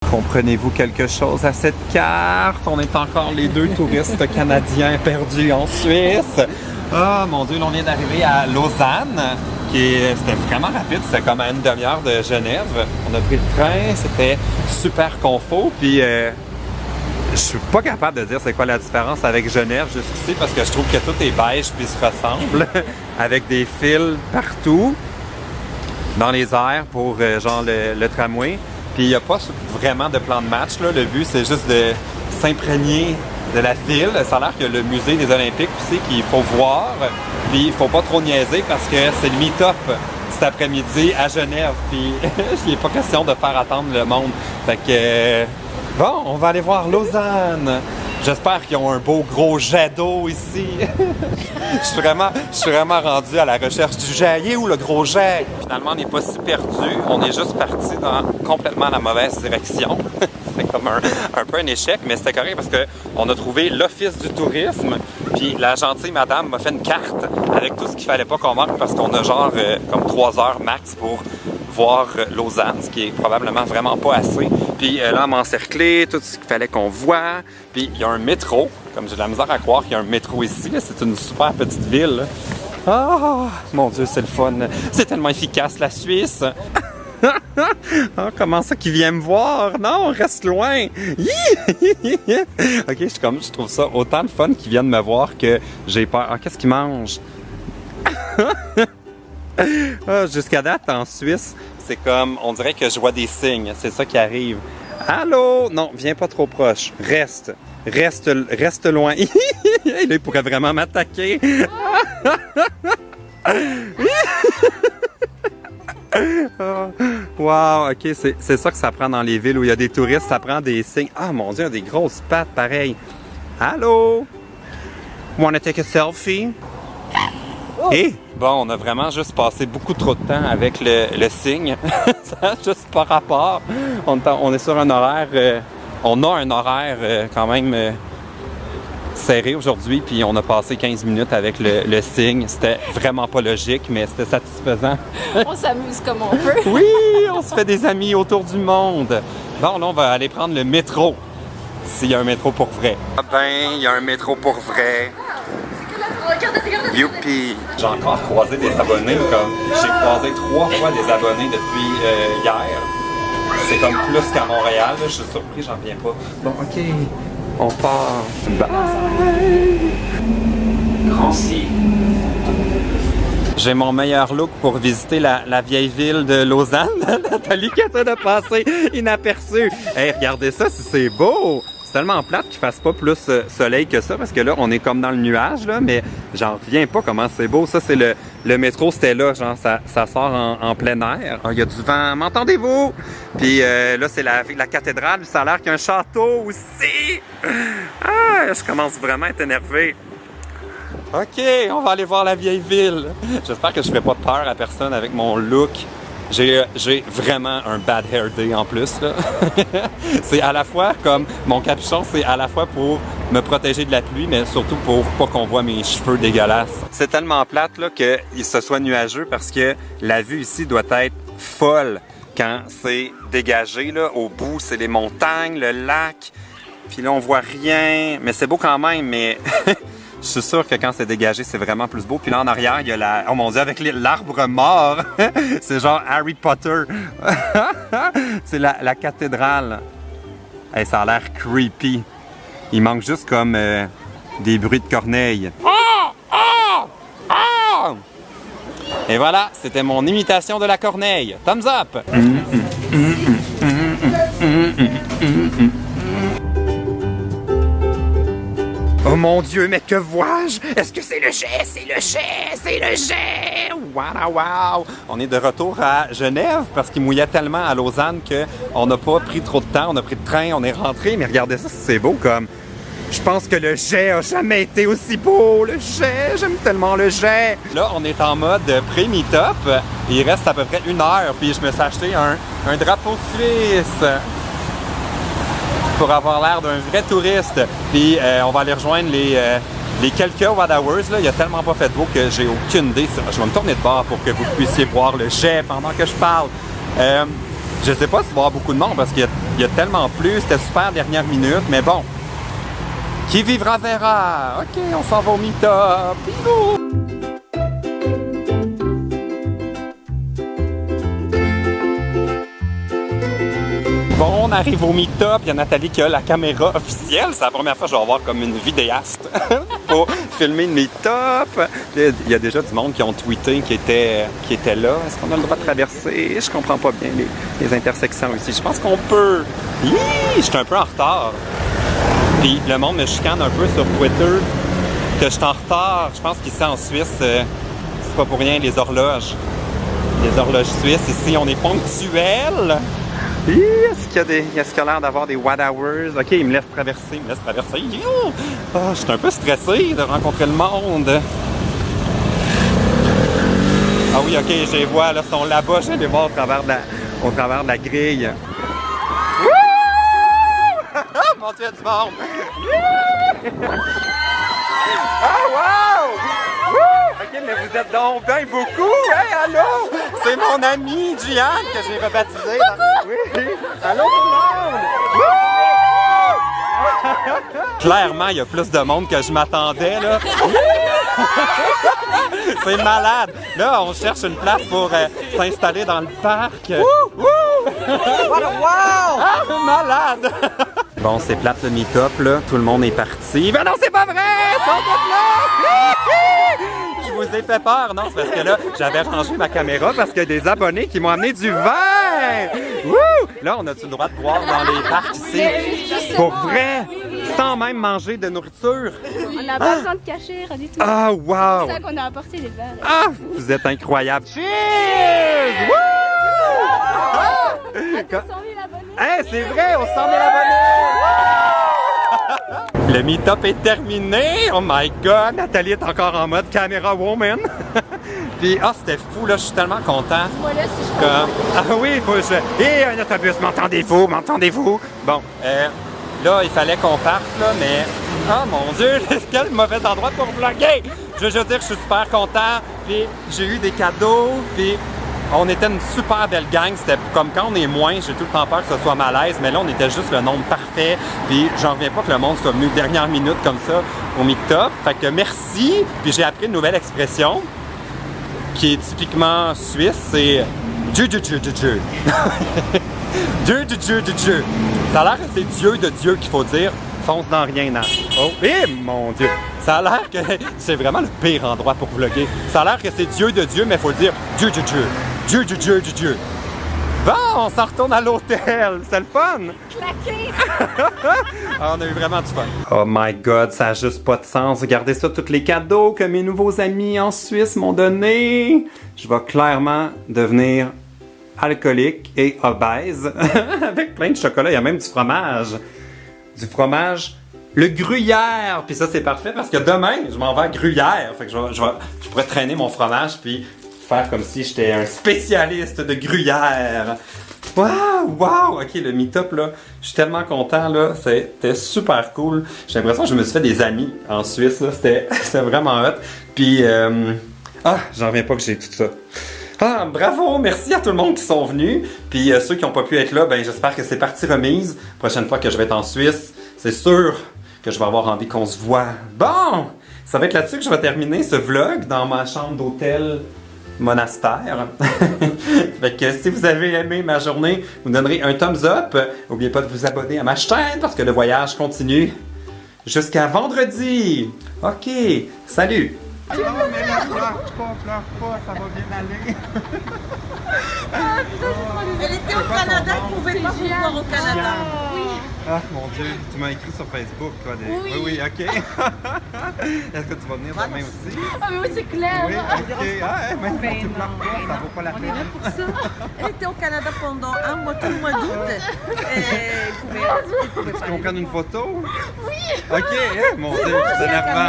Comprenez-vous quelque chose à cette carte? On est encore les deux touristes canadiens perdus en Suisse. Oh mon Dieu, là, on vient d'arriver à Lausanne, c'était vraiment rapide, c'était comme à une demi-heure de Genève. On a pris le train, c'était super confort, puis je suis pas capable de dire c'est quoi la différence avec Genève jusqu'ici, parce que je trouve que tout est beige puis se ressemble, avec des fils partout, dans les airs pour genre le tramway. Puis il n'y a pas vraiment de plan de match, là. Le but, c'est juste de s'imprégner de la ville. Ça a l'air que le musée des Olympiques aussi qu'il faut voir. Puis il faut pas trop niaiser parce que c'est le meet-up cet après-midi à Genève. Puis il n'est pas question de faire attendre le monde. Fait que bon, on va aller voir Lausanne. J'espère qu'ils ont un beau gros jet d'eau ici. Je suis vraiment rendu à la recherche du jet. Il est où le gros jet? Finalement, on n'est pas si perdu. On est juste parti dans complètement la mauvaise direction. C'était comme un peu un échec, mais c'était correct parce qu'on a trouvé l'Office du tourisme. Puis la gentille madame m'a fait une carte avec tout ce qu'il fallait pas qu'on manque parce qu'on a genre comme 3 heures max pour voir Lausanne, ce qui est probablement vraiment pas assez. Puis là, on m'a encerclé, tout ce qu'il fallait qu'on voit. Puis il y a un métro, comme j'ai de la misère à croire qu'il y a un métro ici. C'est une super petite ville. Ah, mon Dieu, c'est le fun. C'est tellement efficace, la Suisse. Ah, comment ça qu'il vient me voir? Non, reste loin. Ok, je trouve ça autant le fun qu'ils viennent me voir que j'ai peur. Ah, qu'est-ce qu'ils mangent? Ah, jusqu'à date, en Suisse, c'est comme, on dirait que je vois des signes. C'est ça qui arrive. Allô? Non, viens pas trop proche. Reste loin. Il pourrait vraiment m'attaquer. Wow, ok, c'est ça que ça prend dans les villes où il y a des touristes, ça prend des signes. Ah mon Dieu, des grosses pattes pareilles. Allô? Wanna take a selfie? Oh. Et bon, on a vraiment juste passé beaucoup trop de temps avec le signe. Ça n'a juste pas rapport. On est sur un horaire, on a un horaire quand même serré aujourd'hui, puis on a passé 15 minutes avec le signe. C'était vraiment pas logique, mais c'était satisfaisant. On s'amuse comme on peut. Oui, on se fait des amis autour du monde. Bon, là, on va aller prendre le métro, s'il y a un métro pour vrai. Ah ben, il y a un métro pour vrai. Youpi! J'ai encore croisé des abonnés, comme j'ai croisé 3 fois des abonnés depuis hier. C'est comme plus qu'à Montréal, là. Je suis surpris, j'en viens pas. Bon, ok, on part. Bye! Grand C. J'ai mon meilleur look pour visiter la vieille ville de Lausanne. Nathalie qui essaie de passer inaperçue. Hey, regardez ça, si c'est beau! C'est tellement plate qu'il fasse pas plus soleil que ça, parce que là, on est comme dans le nuage, là, mais j'en reviens pas comment c'est beau. Ça, c'est le métro, c'était là, genre, ça sort en plein air. Il y a du vent, m'entendez-vous? Puis là, c'est la cathédrale, ça a l'air qu'il y a un château aussi. Ah, je commence vraiment à être énervé. OK, on va aller voir la vieille ville. J'espère que je fais pas peur à personne avec mon look. J'ai vraiment un bad hair day en plus, là. C'est à la fois comme mon capuchon, c'est à la fois pour me protéger de la pluie, mais surtout pour pas qu'on voit mes cheveux dégueulasses. C'est tellement plate là qu'il se soit nuageux parce que la vue ici doit être folle quand c'est dégagé là. Au bout, c'est les montagnes, le lac. Puis là, on voit rien, mais c'est beau quand même, mais je suis sûr que quand c'est dégagé, c'est vraiment plus beau. Puis là, en arrière, il y a oh mon Dieu, avec l'arbre mort. C'est genre Harry Potter. C'est la cathédrale. Hey, ça a l'air creepy. Il manque juste comme des bruits de corneilles. Et voilà, c'était mon imitation de la corneille. Thumbs up! Oh mon Dieu, mais que vois-je? Est-ce que c'est le jet? C'est le jet! C'est le jet! Wow, wow! On est de retour à Genève parce qu'il mouillait tellement à Lausanne qu'on n'a pas pris trop de temps. On a pris le train, on est rentré, mais regardez ça, c'est beau comme... Je pense que le jet a jamais été aussi beau! Le jet! J'aime tellement le jet! Là, on est en mode pré-meet-up. Il reste à peu près 1 heure, puis je me suis acheté un drapeau suisse pour avoir l'air d'un vrai touriste. Puis on va aller rejoindre les quelques What Hours. Là. Il a tellement pas fait beau que j'ai aucune idée. Je vais me tourner de bord pour que vous puissiez voir le jet pendant que je parle. Je sais pas s'il va y avoir beaucoup de monde parce qu'il y a tellement plus. C'était super dernière minute, mais bon. Qui vivra verra. OK, on s'en va au meet-up. Bon, on arrive au meet-up. Il y a Nathalie qui a la caméra officielle. C'est la première fois que je vais avoir comme une vidéaste pour filmer une meet-up. Il y a déjà du monde qui ont tweeté qui était là. Est-ce qu'on a le droit de traverser? Je comprends pas bien les intersections ici. Je pense qu'on peut. Je suis un peu en retard. Puis le monde me chicane un peu sur Twitter que je suis en retard. Je pense qu'ici en Suisse, c'est pas pour rien les horloges. Les horloges suisses. Ici, on est ponctuel. Est-ce qu'il y a l'air d'avoir des what hours? OK, il me laisse traverser. Oh, je suis un peu stressé de rencontrer le monde. Ah oui, OK, je les vois. Là, ils sont là-bas. Je vais les voir au travers de la grille. Mon Dieu, du monde! Ah, wow! OK, mais vous êtes donc bien beaucoup! Hey, allô! C'est mon ami Gian que j'ai rebaptisé. Oui! Allô, tout le monde! Clairement, il y a plus de monde que je m'attendais, là. C'est malade! Là, on cherche une place pour s'installer dans le parc. Wow! Ah, malade! Bon, c'est plate le meet-up, là. Tout le monde est parti. Ben non, c'est pas vrai! Ils sont tous là! Je vous ai fait peur, non? C'est parce que là, j'avais rangé ma caméra parce qu'il y a des abonnés qui m'ont amené du vin! Wouh! Là, on a-tu le droit de boire dans les parcs ici? Pour vrai? Sans même manger de nourriture? On n'a pas besoin de cacher, rien du tout. Ah, wow! C'est pour ça qu'on a apporté les verres. Ah! Vous êtes incroyables! Cheers! Wouh! Hey, c'est vrai, on s'en est abonné! Le meet-up est terminé! Oh my god! Nathalie est encore en mode caméra woman! Puis, c'était fou, là, je suis tellement content. Moi, là, si je Comme... Ah oui, Et un autobus, m'entendez-vous? Bon, là, il fallait qu'on parte, là, mais... Oh mon Dieu, quel mauvais endroit pour vlogger! Je veux juste dire que je suis super content, puis j'ai eu des cadeaux, puis... On était une super belle gang, c'était comme quand on est moins, j'ai tout le temps peur que ce soit malaise, mais là on était juste le nombre parfait, puis j'en reviens pas que le monde soit venu dernière minute comme ça au meet-up. Fait que merci, puis j'ai appris une nouvelle expression qui est typiquement suisse, c'est Dieu. Dieu. Ça a l'air que c'est Dieu de Dieu qu'il faut dire, fonce dans rien, non. Oh, mon Dieu! Ça a l'air que c'est vraiment le pire endroit pour vlogger. Ça a l'air que c'est Dieu de Dieu, mais il faut le dire Dieu. Dieu. Bon, on s'en retourne à l'hôtel. C'est le fun! claquer! Ah, on a eu vraiment du fun. Oh my god, ça a juste pas de sens. Regardez ça, tous les cadeaux que mes nouveaux amis en Suisse m'ont donnés. Je vais clairement devenir alcoolique et obèse avec plein de chocolat. Il y a même du fromage. Le gruyère! Puis ça, c'est parfait parce que demain, je m'en vais à Gruyère. Fait que je pourrais traîner mon fromage puis faire comme si j'étais un spécialiste de gruyère. Wow! OK, le meet-up, là, je suis tellement content, là. C'était super cool. J'ai l'impression que je me suis fait des amis en Suisse, là. C'était vraiment hot. Puis, j'en reviens pas que j'ai tout ça. Ah, bravo! Merci à tout le monde qui sont venus. Puis ceux qui n'ont pas pu être là, ben j'espère que c'est partie remise. Prochaine fois que je vais être en Suisse, c'est sûr que je vais avoir envie qu'on se voit. Bon! Ça va être là-dessus que je vais terminer ce vlog dans ma chambre d'hôtel monastère. Fait que si vous avez aimé ma journée, vous me donnerez un thumbs up. N'oubliez pas de vous abonner à ma chaîne parce que le voyage continue jusqu'à vendredi. OK, salut! Non, mais là, pleure pas, ça va bien aller. Elle était au Canada, elle ne pouvait pas vous voir au Canada. Oui. Ah, mon Dieu, tu m'as écrit sur Facebook, toi. Oui, OK. Est-ce que tu vas venir demain aussi? Ah, mais oui, c'est clair. Oui, OK. Ah, même si tu pleures pas, ça vaut pas la peine. Pour ça. Elle était au Canada pendant un mois, tout le mois d'août. Elle pouvait Tu peux prendre une photo? Oui. OK, mon Dieu, c'est énervant.